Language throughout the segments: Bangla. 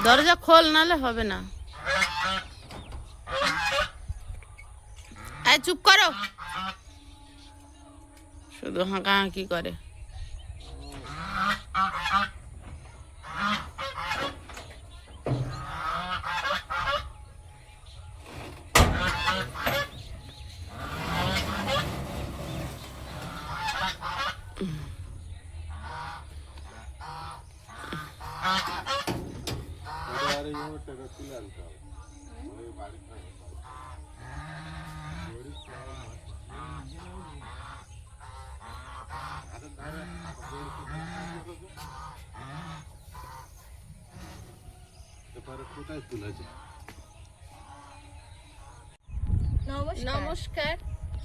দরজা খোল, নালে হবে না। এই চুপ করো, শুধু হাঁকাহাঁকি করে। নমস্কার,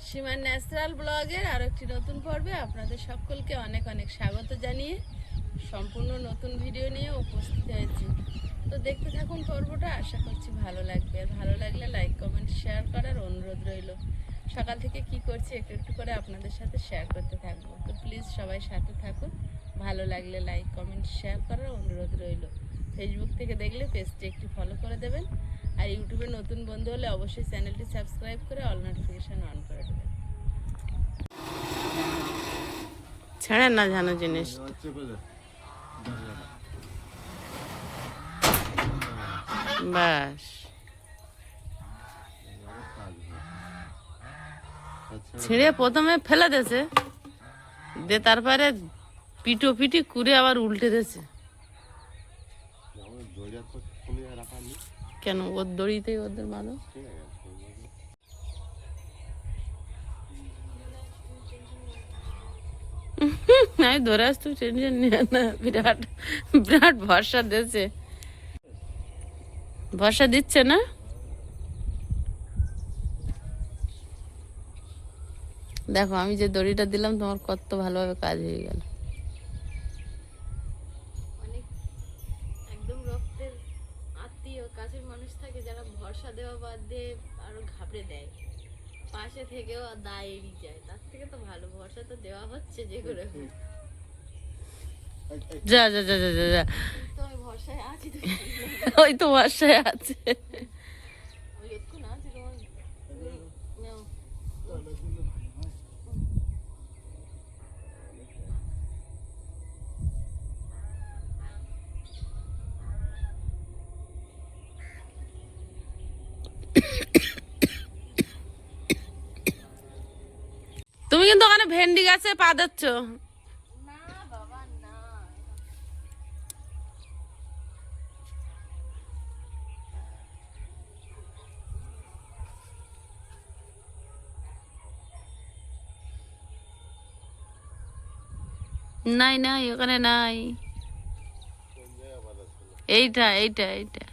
সীমার ন্যাচারাল ব্লগের আর একটি নতুন পর্বে আপনাদের সকলকে অনেক অনেক স্বাগত জানিয়ে সম্পূর্ণ নতুন ভিডিও নিয়ে উপস্থিত হয়েছি। তো দেখতে থাকুন পর্বটা, আশা করছি ভালো লাগবে। আর ভালো লাগলে লাইক কমেন্ট শেয়ার করার অনুরোধ রইল। সকাল থেকে কি করছি একটু একটু করে আপনাদের সাথে শেয়ার করতে থাকবো। তো প্লিজ সবাই সাথে থাকুন। ভালো লাগলে লাইক কমেন্ট শেয়ার করার অনুরোধ রইল। ফেসবুক থেকে দেখলে পেজটি একটি ফলো করে দেবেন। আর ইউটিউবে নতুন বন্ধু হলে অবশ্যই চ্যানেলটি সাবস্ক্রাইব করে অল নোটিফিকেশন অন করে দেবেন। ছেড়ে না জানো জিনিস। বাস ছিঁড়ে প্রথমে ফেলে দিয়েছে, দিয়ে তারপরে পিটো পিটি করে আবার উল্টে দিয়েছে। কেন? ওর দড়িতেই ওদের মানো। আমি ধরে আসতে টেনশন নিয়ে না, বিরাট বিরাট ভরসা দিয়েছে। ভরসা দিচ্ছে না? দেখো আমি যে দড়িটা দিলাম তোমার কত ভালোভাবে কাজ হয়ে গেল। অনেক একদম রক্তের আত্মীয় কাছের মানুষ থাকে যারা ভরসা দেওয়া বাদ দিয়ে আরো ঘাবড়ে দেয়, পাশে থেকেও দায় এড়িয়ে যায়। তার থেকে তো ভালো ভরসা তো দেওয়া হচ্ছে যে করে। যা যা যা যা যা, তো আমি ভরসায় আছি। ওই তো ভরসায় আছে। তুমি কিন্তু ওখানে ভেন্ডি গাছে পা দিচ্ছ। নাই নাই, ওখানে নাই। এইটা এইটা এইটা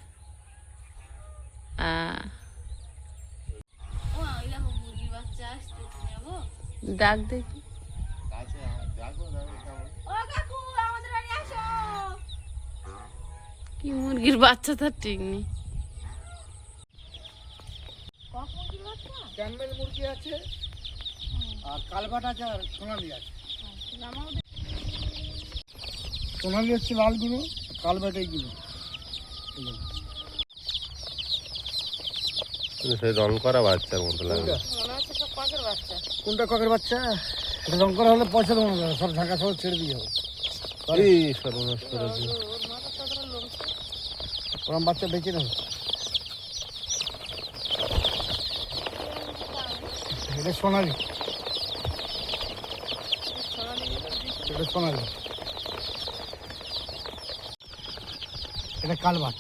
ডাক দেখি। কি মুরগির বাচ্চা? তার ঠিক নেই। ক্যাম্বেল মুরগি আছে, আর কালবাট আছে, আর সোনালি আছে। সোনালি হচ্ছে লালগুলো, কালবাট এইগুলো। সেই রং করা বাচ্চার মতো লাগে। কোনটা ককের বাচ্চা? রং করা হলে পয়সা দেবো না, সব ঢাকা সব ছেড়ে দিয়ে যাবো। সর্বনাশ করেছে। ওরম বাচ্চা বেঁচে নেব। এটা সোনালি, এটা সোনালি, এটা কালবাট।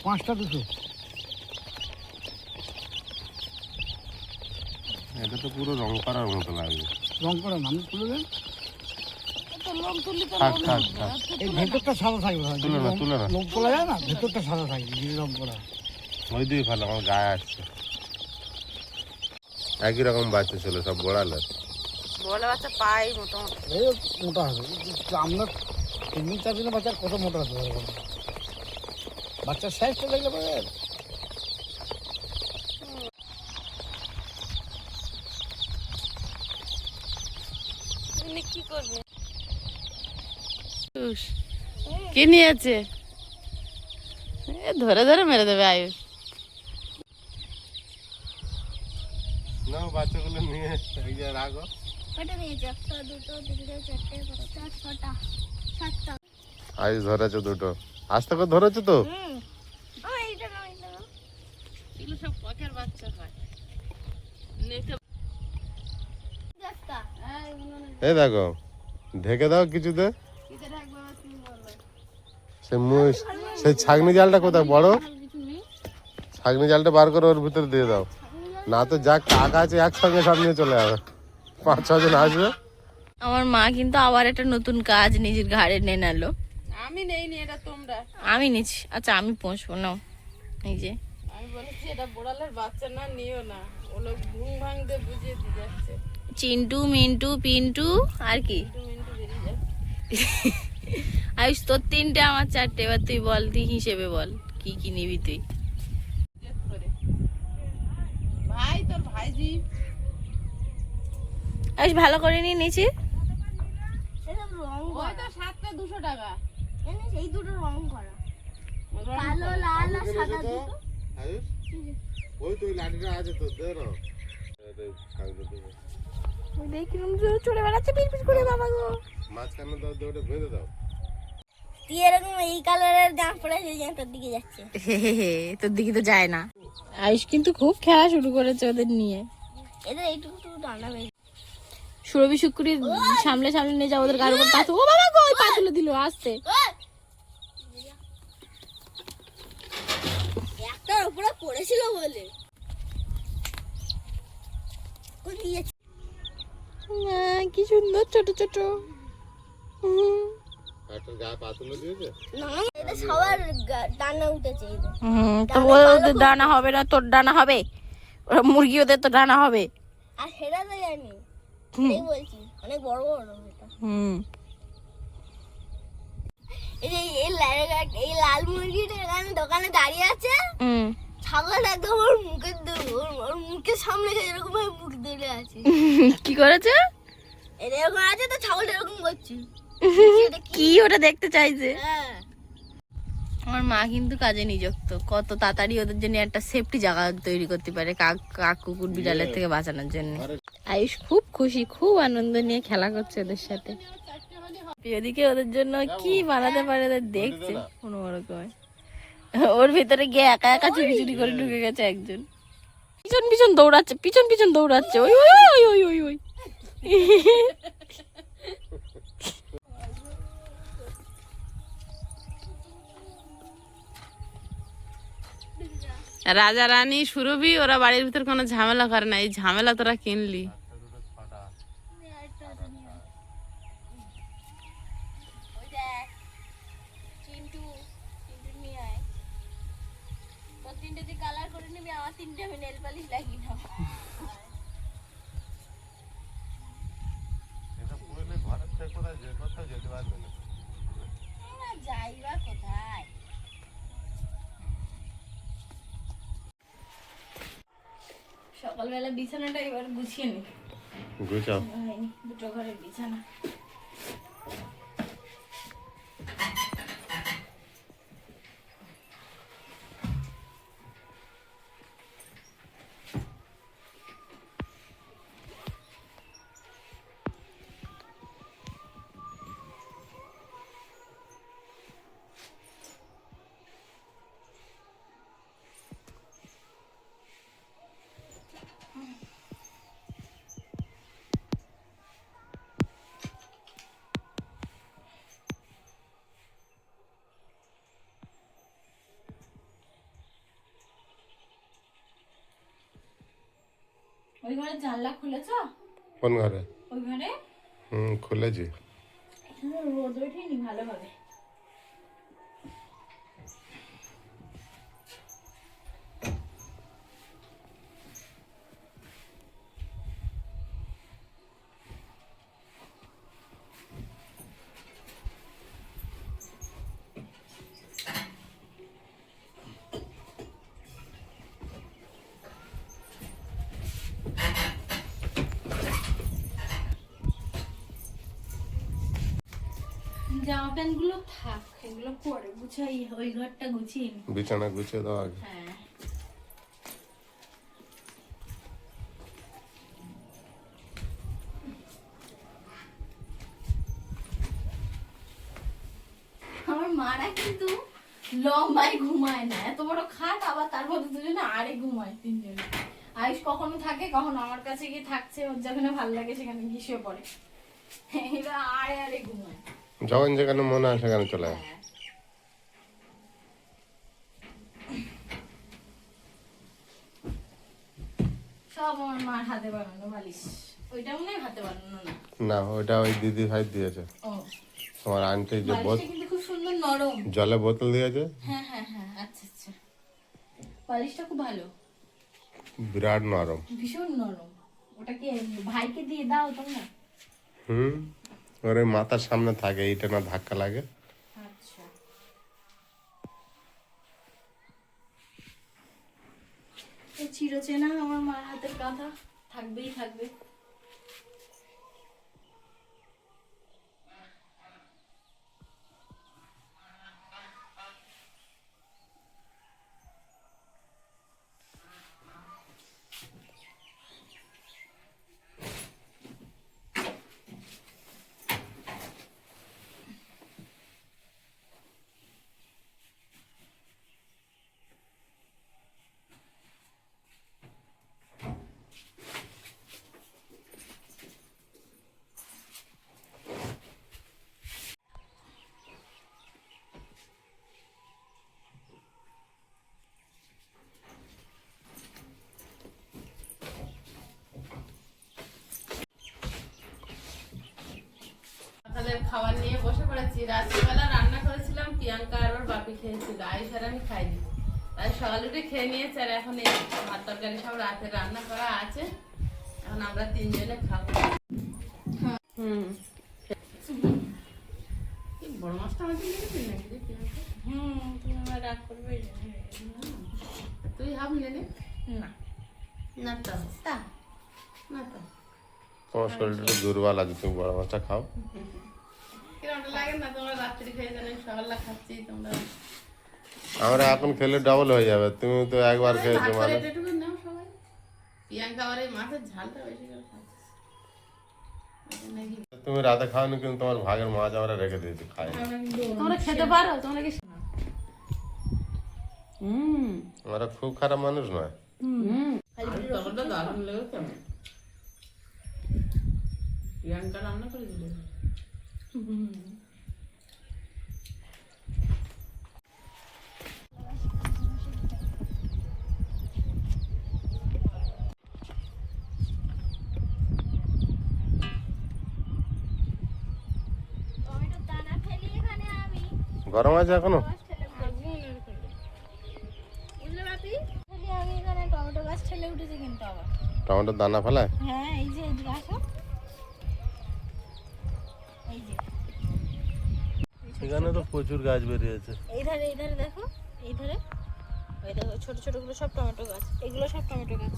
পাঁচটা দুটো। এটা তো পুরো রং করার মতো লাগে। রং করা নাম তুলে দেন। থাক থাক থাক, এই ভেতরটা সাদা থাকবে, তুলে না তুলে না। লোক তোলা যায় না, ভেতরটা সাদা থাকবে রং করা। ওই দিয়ে ভালো, আমার গায়ে আসছে। একই রকম বাচ্চা ছিল, সব বড়াল। বড় বাচ্চা পাই মোটামুটি এই মোটা হবে। আমরা 3 দিন 4 দিনের বাচ্চা কত মোটা হবে? বাচ্চার সাইজটা দেখলে পরে এমনি কি করবে? আয়ুষ, কি নিয়েছে? ধরে ধরে মেরে দেবে আয়ুষ। না বাচ্চাগুলো নিয়ে এই যে রাখো। কটা নিয়েছে? একটা, দুটো, তিনটে, চারটে, পাঁচটা, ছটা, সাতটা। আজ ধরেছে দুটো। আস্তে করে ধরেছে তো। এইটা নাও, এইটা নাও। এগুলো সব ককের বাচ্চা হয়। নেটে একটা। এগুলো না, এই দেখো ঢেকে দাও কিছুতে। কিতে রাখবে আবার তুমি বলো। সেই ছাগনি জালটা কোথায় বড়? আর কিছু নেই? ছাগনি জালটা বার করে ওর ভিতরে দিয়ে দাও। না তো যা কাক আছে একসঙ্গে সব নিয়ে চলে যাবে। 5-6 জন আসবে। আমার মা কিন্তু আবার একটা নতুন কাজ নিজের ঘাড়ে নিয়ে নিল। আমি নেইনি, এটা তোমরা। আমি নিচ্ছি। আচ্ছা আমি পোষবো নাও। এই যে আমি বলেছি এটা বোড়ালের বাচ্চা না, নিও না। ও লোক ঘুম ভাঙতে বুঝিয়ে দিয়ে যাচ্ছে। চিন্টু মিন্টু পিন্টু আর কি মিন্টু মিন্টু বেরিয়ে যাচ্ছে। আয়ুষ তোর 3টে আমার 4টে। এবার তুই বল, তুই হিসেবে বল কি কি নিবি তুই। জেদ করে। ভাই তোর ভাইজি আয়ুষ ভালো করে নিয়ে নিয়েছি। এসব রং ওই তো 7টা 200 টাকা। জানিস এই দুটো রং করা, রং কালো লাল আর সাদা দুটো। আয়ুষ ওই তো ওই লাঠিটা আছে তো দে না। দেখি চলে বেড়াচ্ছে পিট পিট করে বাবা গো। মাঝখানে দাও দিয়ে ওটা বেঁধে দাও। তুই এরকম এই কালারের জামা পরে সেই জামাটার দিকে যাচ্ছে। তোর দিকে তো যায় না। আয়ুষ কিন্তু খুব খেলা শুরু করেছে ওদের নিয়ে। এদের এইটুকু ডানা বেরিয়ে। সুরভি শুক্রির সামনে সামনে নিয়ে যাও ওদের গাড়ির উপর পাথর। ও বাবা গো, ওই পাথর দিল আসতে। একটার উপরে পড়েছিল বলে কোন দিয়েছে? কি সুন্দর ছোট ছোট। একটা গায়ে পাতুলে দিয়েছে। না এটা সবার ডানা উঠেছে এদের। তো ওদের ডানা হবে না, তোর ডানা হবে। ওরা মুরগি, ওদের তো ডানা হবে। আর সেটা তো জানি, এই বলছি অনেক বড় বড় এটা। এই যে এই লাল মুরগিটা এখানে দোকানে দাঁড়িয়ে আছে, ছাগল একদম ওর মুখের ওর মুখের সামনে এরকম ভাবে মুখ ধরে আছে। কি করেছে? এটা এরকম আছে তো ছাগলটা এরকম করছে। কি ওটা দেখতে চাইছে? হ্যাঁ আমার মা কিন্তু কাজে নিযুক্ত। কত তাড়াতাড়ি ওদের জন্য একটা সেফটি জায়গা তৈরি করতে পারে কাক কুকুর বিড়ালের থেকে বাঁচানোর জন্য। আয়ুষ খুব খুশি, খুব আনন্দ নিয়ে খেলা করছে ওদের সাথে। ওদিকে ওদের জন্য কি বানাতে পারে ওদের দেখছে কোনো রকমে। ওর ভিতরে গিয়ে একা একা চুরি চুরি করে ঢুকে গেছে একজন। পিছন পিছন দৌড়াচ্ছে, পিছন পিছন দৌড়াচ্ছে। ওই ওই ওই ওই ওই ওই রাজা রানী সুরভি ওরা বাড়ির ভিতর কোনো ঝামেলা করে না, এই ঝামেলা তোরা কিনলি। কালার করে নিবি, আমার 3টে আমি নেল পালিশ লাগিয়ে নেবো। এটা পুরো ঘরের থেকে কোথায় যেতে পারবে না। যাইবা কোথায়? সকালবেলা বিছানাটা এবার গুছিয়ে নি। গুছাও। দুটো ঘরের বিছানা। ওই ঘরে জানলা খুলেছ? কোন ঘরে? ওই ঘরে খুলেছি। রোদ ওঠেনি ভালোভাবে। প্যান্ট গুলো থাক, এগুলো পরে গুছাই, ওই ঘরটা গুছিয়ে নি। বিছানা গুছিয়ে দাও আগে। হ্যাঁ আমার মারা কিন্তু লম্বাই ঘুমায় না, এত বড় খাট, আবার তার মধ্যে দুজনে আড়ে ঘুমায় তিনজনে। আয়ুষ কখনো থাকে, কখনো আমার কাছে গিয়ে থাকছে, ওর যেখানে ভালো লাগে সেখানে গিয়ে শুয়ে পড়ে। এরা আড়ে আড়ে ঘুমায়। যখন যেখানে মনে হয় সেখানে চলে যায়। হ্যাঁ। সব আমার মার হাতে বানানো বালিশ, ওইটা মনে হয় হাতে বানানো না। না, ওইটা ওই দিদি ভাই দিয়েছে। ও তোমার আন্টি যে বালিশটা কিন্তু খুব সুন্দর নরম। জলে বোতল দিয়েছে, হ্যাঁ হ্যাঁ হ্যাঁ, আচ্ছা আচ্ছা, বালিশটা খুব ভালো, বিরাট নরম। ভীষণ নরম। ওটা কি ভাইকে দিয়ে দাও তোমরা? ওর ওই মাথার সামনে থাকে, এইটা না ধাক্কা লাগে। আচ্ছা, এই চিরচেনা আমার মার হাতের কাঁথা থাকবেই থাকবে। সকালের খাবার নিয়ে বসে পড়েছি। রাত্রিবেলা রান্না করেছিলাম, প্রিয়াঙ্কা আর ওর বাপি খেয়েছিল, আয়ুষ আর আমি খাইনি। তাই সকালে উঠে খেয়ে নিয়েছে, আর এখন এই ভাত তরকারি সব রাতে রান্না করা আছে, এখন আমরা তিনজনে খাবো। এই বড় মাছটা আমাকে নিয়েছিস নাকি রে প্রিয়াঙ্কা? তুমি আমার রাগ করবে তুই হাফ নেনে না? না তো, তা না তো তোমার শরীরটা একটু দুর্বল আছে, তুমি বড় মাছটা খাও। কিরকম লাগে না? তোমরা রাত্রি খেয়ে জানেন, সকালবেলা খাচ্ছি তোমরা। আমরা এখন খেলে ডবল হয়ে যাবে, তুমি তো একবার খেয়েছো ভাগ করে মানে। এটুকু নাও সবাই। প্রিয়াঙ্কা আবার এই মাছের ঝালটা বেশি করে খাচ্ছে। ওই জন্য কি- তুমি রাতে খাওনি, কিন্তু তোমার ভাগের মাছ আমরা রেখে দিয়েছি, খাই না। তোমরা খেতে পারো, তোমরা কি? আমরা খুব খারাপ মানুষ নয়। তখনটা দারুণ লেগেছে আমার। প্রিয়াঙ্কা রান্না করে দিলে। টমেটোর দানা ফেলি এখানে আমি গরম আছে এখনো? বুঝলে বাপি, ফেলি আমি এখানে টমেটো গাছ ঠেলে উঠেছে কিন্তু আবার। টমেটোর দানা ফেলায়? হ্যাঁ, এই যে এদিকে আসো, এই যে এখানে তো প্রচুর গাছ বেরিয়েছে। এই ধারে দেখো, এই ধারে ওই দেখো, ছোট ছোট গুলো সব টমেটো গাছ, এগুলো সব টমেটো গাছ।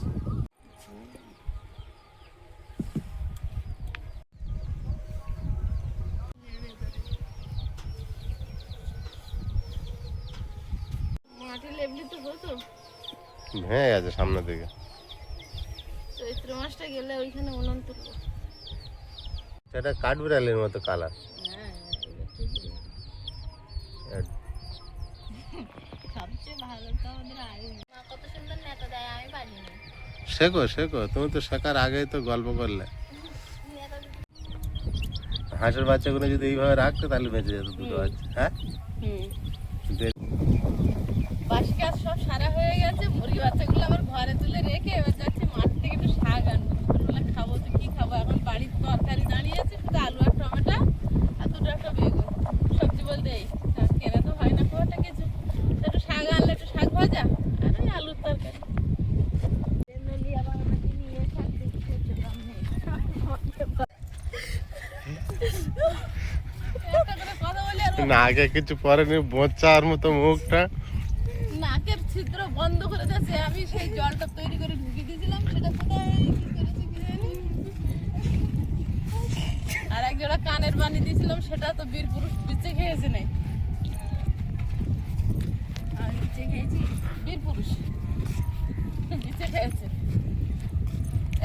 মাটি লেবলি তো হতো, ভেঙে গেছে সামনের দিকে। চৈত্র মাসটা গেলে ওইখানে উনুন তুলবো। সেটা কাঠবিড়ালির মতো কালার। হ্যাঁ, এটা ঠিকই। সবচেয়ে ভালো তো আমাদের আয়ুষ মা, কত সুন্দর নেতা দেয়, আমি পারি না। শেখো শেখো, তুমি তো শেখার আগেই তো গল্প করলে। হাঁসের বাচ্চাগুলো যদি এইভাবে রাখতো তাহলে বেঁচে যেত দুটো বাচ্চা। হ্যাঁ, বাসি কাজ সব সারা হয়ে গেছে, মুরগি বাচ্চাগুলো আবার ঘরে তুলে রেখে এবার যাচ্ছি মাঠ থেকে একটু শাক আনবো। দুপুরবেলা খাবো তো কি খাবো, এখন বাড়ির তরকারি দাঁড়িয়ে আছে, শুধু আলু আর টমেটো আর দুটো একটা বেগুন। সবজি বলতে এই কেনা তো হয় না খুব একটা কিছু, তো একটু শাক আনলে একটু শাক ভাজা আর ওই আলুর তরকারি। আবার আমাকে নিয়ে শাক দেখতে যেতাম একটা করে কথা বলি আর না আগে কিছু পরেনি, বোচার মতো মুখটা। নাকের ছিদ্র বন্ধ করে দিয়েছে। আমি সেই জলটা তৈরি করে ঢুকিয়ে দিয়েছিলাম, সেটা কোথায় কি করেছে কি জানি। আর এক জোড়া কানের বানি দিয়েছিলাম, সেটা তো বীর পুরুষ বিচে খেয়েছে নাই। আর বিচে খেয়েছি বীর পুরুষ বিচে খেয়েছে।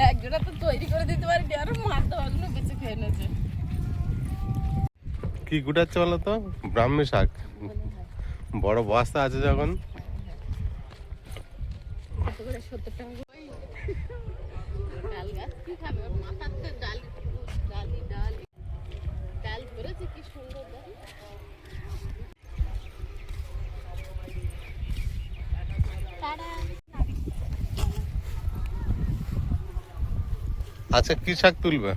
এক জোড়া তো তৈরি করে দিতে পারি, আরো মারতে পারলো না, বিচে খেয়ে নিয়েছে। কি গুটাচ্ছে বলো তো? ব্রাহ্মী শাক। বড় বস্তা আছে যখন। 70 টাকা ডাল গাছ কি খাবে? ওর মাথার তো ডাল ডাল ধরেছে, কি সুন্দর ডাল। আচ্ছা কি শাক তুলবে?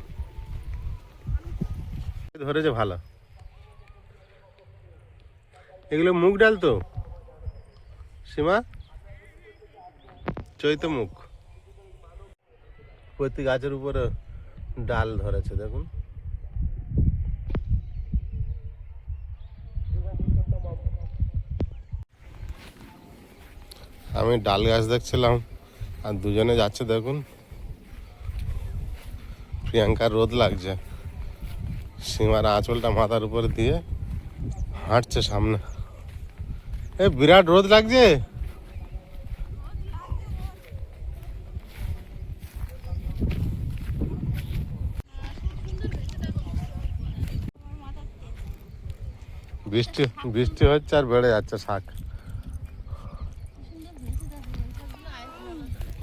ধরেছে ভালো। এগুলো মুগ ডাল তো সীমা, চৈত মুগ। প্রতি গাছের উপরে ডাল ধরেছে দেখুন। আমি ডাল গাছ দেখছিলাম আর দুজনে যাচ্ছে দেখুন। প্রিয়াঙ্কার রোদ লাগছে, সীমার আঁচলটা মাথার উপর দিয়ে হাঁটছে সামনে। এ বিরাট রোদ লাগছে। বৃষ্টি বৃষ্টি হচ্ছে আর বেড়ে যাচ্ছে শাক।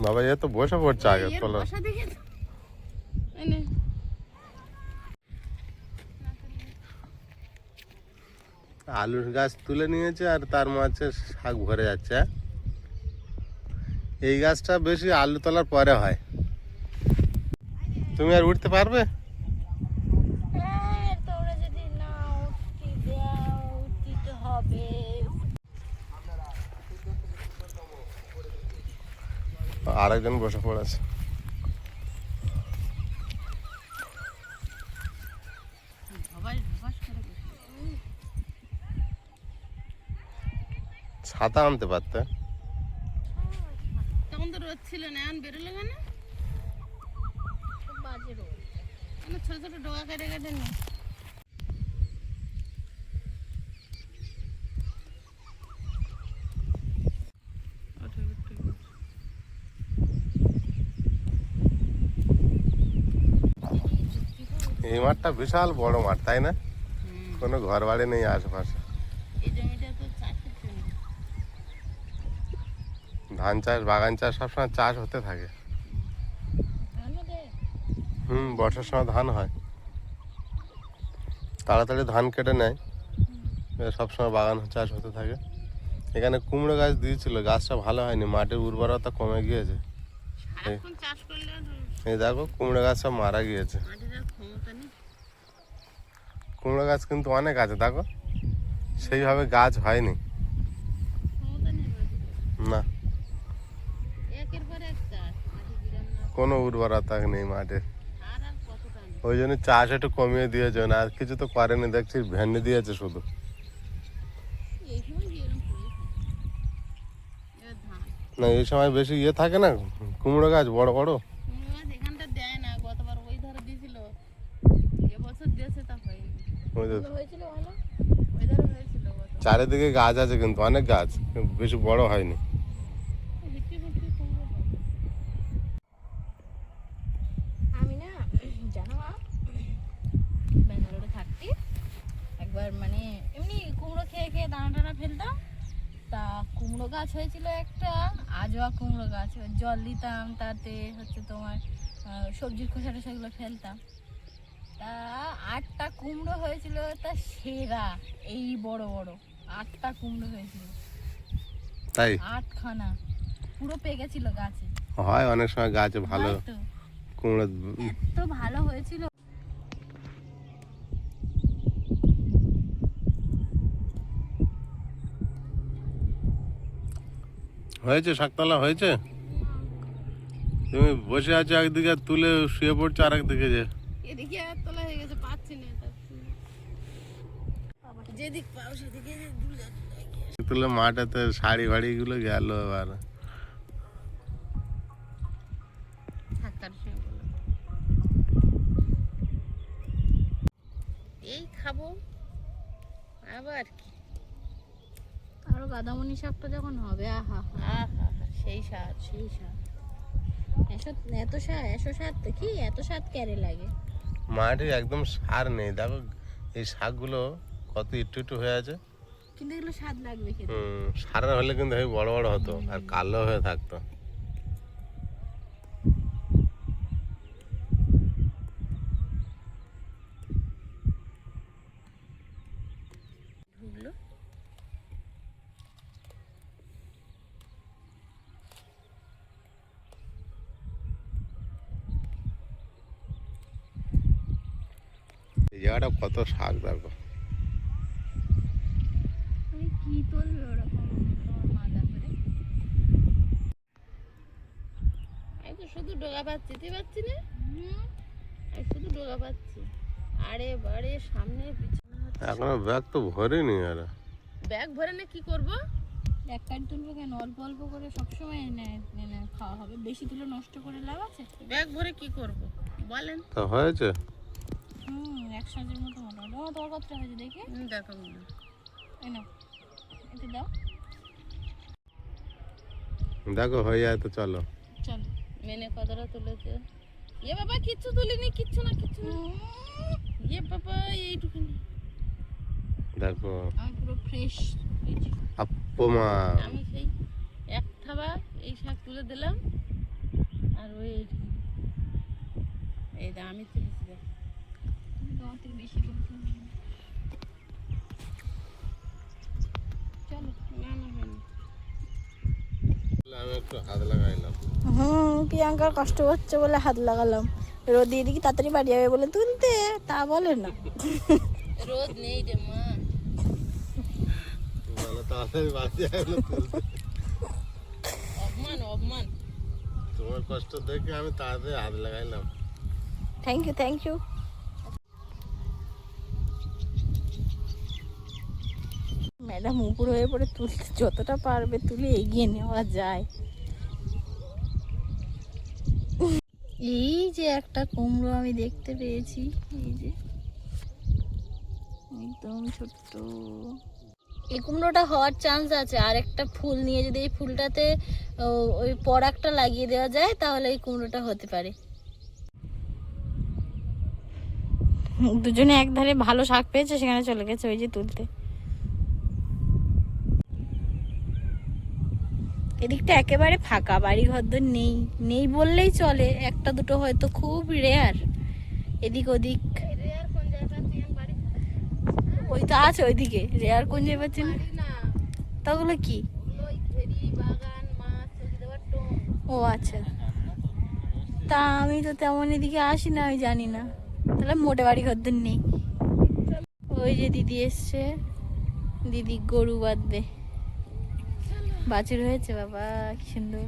বাবা এ তো বসে পড়ছে আগে তোলো। আলুর গাছ তুলে নিয়েছে আর তার মাঝে শাক ভরে যাচ্ছে। এই গাছটা বেশি আলু তোলার পরে হয়। তুমি আর উঠতে পারবে? তোমরা যদি না উঠতে দাও, উঠতে হবে। আরেকজন বসে পড়েছে। ছাতা আনতে পারতে। তখন তো রোদ ছিল না, এখন বেরোলো কেন? বাজে রোদ। ছোট ছোট ডোকা কেটে কেটে নে। এই মাঠটা বিশাল বড় মাঠ, তাই না? কোনো ঘর বাড়ি নেই আশেপাশে। এই জমিটা তো চাষের জমি। ধান চাষ, বাগান চাষ সবসময় চাষ হতে থাকে। বর্ষার সময় ধান হয়, তাড়াতাড়ি ধান কেটে নেয়, সবসময় বাগান চাষ হতে থাকে। এখানে কুমড়ো গাছ দিয়েছিল, গাছটা ভালো হয়নি, মাটির উর্বরতা কমে গিয়েছে। সারাক্ষণ চাষ করলে এই দেখো কুমড়ো গাছ সব মারা গিয়েছে। মাটির আর ক্ষমতা নেই। কুমড়ো গাছ কিন্তু অনেক আছে, দেখো সেইভাবে গাছ হয়নি। ক্ষমতা নেই মাটির। না, একের পর এক চাষ, মাটি বিরাম না। কোনো উর্বরতা নেই মাটির। আর আর কতটা নেই। ওই জন্য চাষ একটু কমিয়ে দিয়েছে, না আর কিছু তো করেনি, দেখছি ভেন্ডি দিয়েছে শুধু। এই সময় কি এরকম করে এবার ধান না এই সময় বেশি ইয়ে থাকে না, কুমড়ো গাছ বড় বড়। কুমড়ো গাছ এখানটা দেয় না, গতবার ওই ধারে দিয়েছিল, এবছর দিয়েছে তা হয়নি। ওই যে হয়েছিল ভালো। ওই ধারে হয়েছিল গত। চারিদিকে গাছ আছে কিন্তু অনেক গাছ, কিন্তু বেশি বড় হয়নি। হিটকি ফিটকি কুমড়ো হয়। আমি না জানো মা, ব্যাঙ্গালোরে থাকতি একবার মানে এমনি কুমড়ো খেয়ে খেয়ে দানা টানা ফেলতাম। তা কুমড়ো গাছ হয়েছিল একটা, আজোয়া কুমড়ো গাছ। জল দিতাম, তাতে হচ্ছে তোমার সবজির খোসাটা সেগুলো ফেলতাম। তা 8টা কুমড়ো হয়েছিল, তা সেরা এই বড় বড় 8টা কুমড়ো হয়েছিল। তাই 8খানা পুরো পেকেছিল গাছে। হয় অনেক সময় গাছে ভালো হয় তো, কুমড়ো। এত ভালো হয়েছিল। হয়েছে শাকতলা হয়েছে। তুমি বসে আছো একদিকে, তুলে শুয়ে পড়ছো আর একদিকে। যে এদিকে আর তোলা হয়ে গেছে, পাচ্ছি না। যেদিক পাও সেদিকে দূর যাচ্ছে। তুলে মাঠেতে শাড়ি ফাড়ি গুলো গেল আবার। থাকার শুয়ে বলো। আবার কি আরো গাদামনি শাকটা যখন হবে, আহা আহা সেই স্বাদ। সেই স্বাদ। এত স্বাদ তো কি, এত স্বাদ ক্যারে লাগে। মাটির একদম সার নেই, দেখো এই শাকগুলো কত একটু একটু হয়ে আছে। কিন্তু এগুলো স্বাদ লাগবে খেতে। সারের হলে কিন্তু হেবি বড় বড় হতো আর কালো হয়ে থাকতো। ঢুকলো এই জায়গাটা কত শাক দেখো। কি তুলবে ওরকম তোমার মা তারপরে? আমি তো শুধু ডোগা পাচ্ছি, তুই পাচ্ছি না? আমি শুধু ডোগা পাচ্ছি, আরে বারে সামনে পিছনে। এখনো ব্যাগ তো ভরেনি আর। ব্যাগ ভরে না কি করব? এক কাঠ তুলবে কেন? অল্প অল্প করে সবসময় এনে এনে খাওয়া হবে, বেশি তুলে নষ্ট করে লাভ আছে? ব্যাগ ভরে কি করব বলেন? তা হয়েছে? এক সাজের মতো মোটামুটি। আমার তোমার কতটা হয়েছে দেখে? দেখো এই নাও, এতে দাও। দেখো হয়ে যায় তো চলো। চল। মেনে কতটা তুলেছে? এ বাবা কিচ্ছু তুলিনি, কিচ্ছু না কিচ্ছু না। এ বাবা এইটুকুনি। দেখো আমি পুরো ফ্রেশ পেয়েছি। আপমা। আমি সেই এক থাবা এই শাক তুলে দিলাম আর ওই এইটুকুনি। এই দা আমি তুলেছি দেখ। তোমার থেকে বেশি তুলছি। চলো। না না হয়নি। আমি একটু হাত লাগাইলাম। প্রিয়াঙ্কার কষ্ট হচ্ছে বলে হাত লাগালাম। রোদ দিয়ে দিকে তাড়াতাড়ি বাড়ি যাবে বলে তুলতে, তা বলে না। রোদ নেই রে মা। মানে তাড়াতাড়ি বাড়ি যাইলো তুলতে। অপমান অপমান। তোমার কষ্ট দেখে আমি তাড়াতাড়ি হাত লাগাইলাম। Thank you, thank you. Madam উপর হয়ে পড়ে তুলতে যতটা পারবে তুলে এগিয়ে নেওয়া যায়। এই যে একটা কুমড়ো আমি দেখতে পেয়েছি, এই যে একদম ছোট্ট। এই কুমড়োটা হওয়ার চান্স আছে। আর একটা ফুল নিয়ে যদি এই ফুলটাতে ওই পরাগটা লাগিয়ে দেওয়া যায় তাহলে এই কুমড়োটা হতে পারে। দুজনে এক ধারে ভালো শাক পেয়েছে, সেখানে চলে গেছে ওই যে তুলতে। এদিকটা একেবারে ফাঁকা, বাড়ি ঘরদোর নেই, নেই বললেই চলে। একটা দুটো হয়তো খুব রেয়ার এদিক ওদিক। ওই তো আছে ওইদিকে, রেয়ার কোন জায়গায় পাচ্ছি না। তাগুলো কি? ও আচ্ছা, তা আমি তো তেমন এদিকে আসি না, আমি জানি না। তাহলে মোটে বাড়ি ঘরদোর নেই। ওই যে দিদি এসছে, দিদি গরু বাঁধবে। বাছুর হয়েছে বাবা, কি সুন্দর।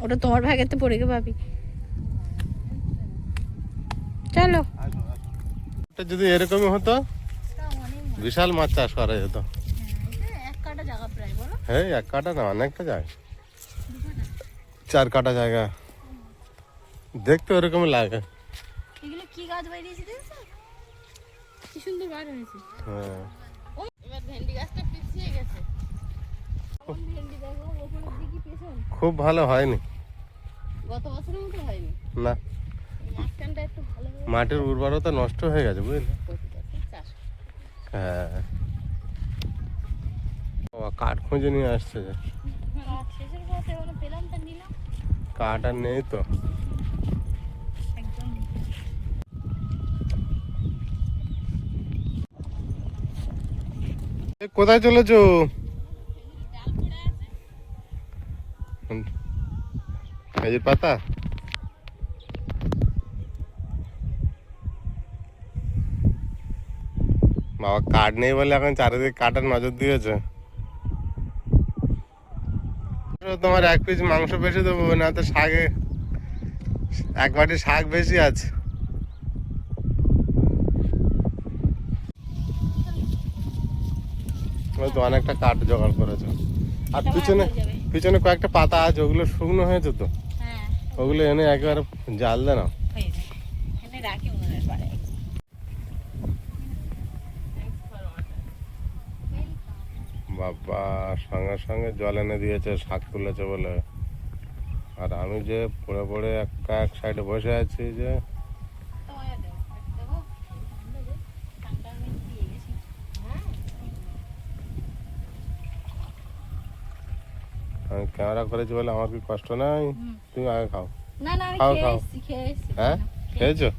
ওটা তোমার ভাগেতে পড়ে গে ভাবি। চলো। যদি এরকমই হতো বিশাল মাছ চাষ করা যেত। এক কাটা জায়গা প্রায়, বলো। হ্যাঁ, এক কাটা না, অনেকটা যায়, 4 কাটা জায়গা। দেখতে ওরকমই লাগে। এগুলো কি গাছ বাইরেছে দেখছো? কি সুন্দর বার হয়েছে। হ্যাঁ, এবার ভেন্ডি গাছটা পিছিয়ে গেছে। ভেন্ডি দেখো, ওপরের দিকে পেছন। খুব ভালো হয়নি। গত বছরের মতো হয়নি। না, মাঝখানটা একটু ভালো হয়ে মাটির উর্বরতা নষ্ট হয়ে গেছে, বুঝলে। চাষ। হ্যাঁ, বাবা কাঠ খুঁজে নিয়ে আসছে যে। শেষের পথে ওখানে পেলাম, তা নিলাম। কাঠ আর নেই তো। একদম। এ, কোথায় চলেছো? খেজুর পাতা। বাবা কাঠ নেই বলে এখন চারিদিকে কাঠের নজর দিয়েছে। তোমার 1 পিস মাংস বেশি দেবো না, তো শাকে 1 বাটি শাক বেশি আছে। ওই তো অনেকটা কাঠ জোগাড় করেছো। আর পিছনে পিছনে কয়েকটা পাতা আছে, ওগুলো শুকনো হয়েছে তো, হ্যাঁ ওগুলো এনে একেবারে জাল দে না। হয়ে যায়, এখানে রাখি উনুনের পাড়ে। বাবা সঙ্গে সঙ্গে জল এনে দিয়েছে, শাক তুলেছে বলে। আর আমি যে পড়ে পড়ে এক সাইডে বসে আছি যে। আমি ক্যামেরা করেছি বলে আমার কি কষ্ট নাই? তুমি আগে খাও। না না আমি খাও, খেয়ে খাও। এসেছি, খেয়ে এসেছি। হ্যাঁ খেয়েছো?